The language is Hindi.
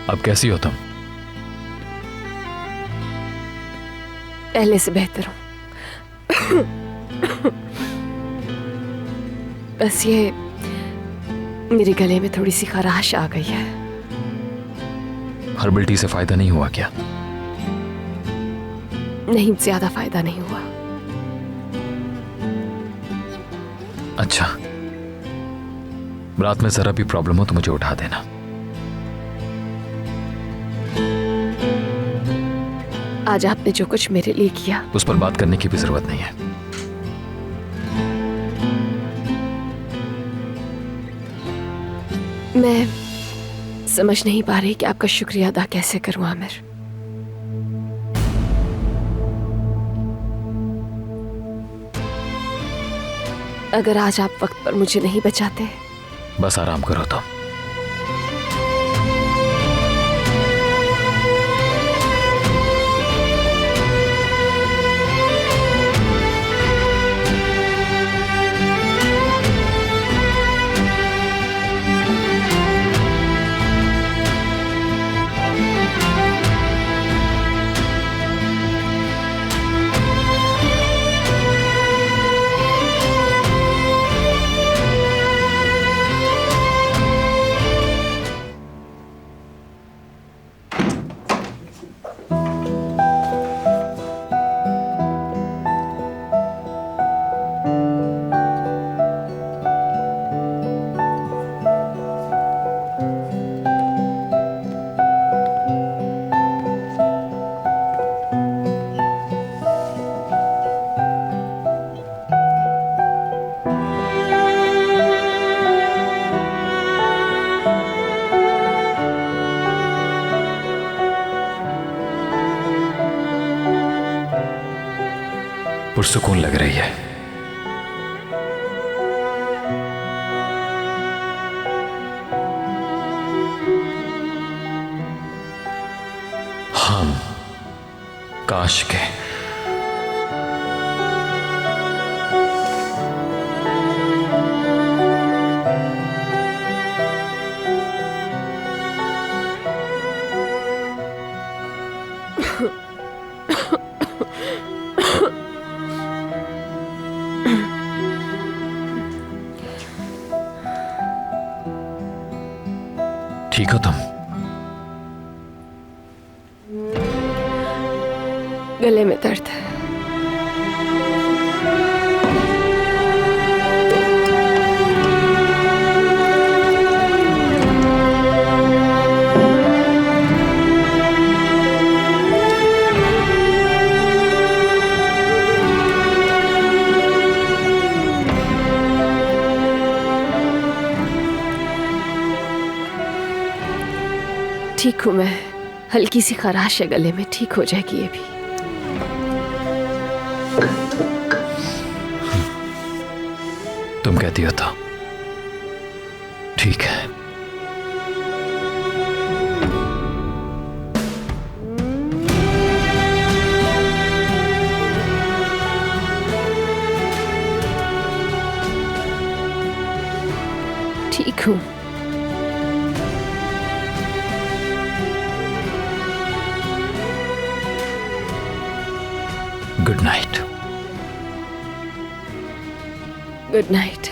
अब कैसी हो तुम? पहले से बेहतर हूं। बस ये मेरे गले में थोड़ी सी खराश आ गई है। हर्बल टी से फायदा नहीं हुआ क्या? नहीं, ज्यादा फायदा नहीं हुआ। अच्छा, रात में जरा भी प्रॉब्लम हो तो मुझे उठा देना। आज आपने जो कुछ मेरे लिए किया, उस पर बात करने की भी जरूरत नहीं है। मैं समझ नहीं पा रही कि आपका शुक्रिया अदा कैसे करूं आमिर। अगर आज आप वक्त पर मुझे नहीं बचाते। बस आराम करो तो। पुरसुकून लग रही है। हम काश के ठीक हो तुम? गले में दर्द है। ठीक हूं मैं। हल्की सी खराश है गले में, ठीक हो जाएगी ये भी। तुम कहती हो तो ठीक है। ठीक हूं। Good night. Good night.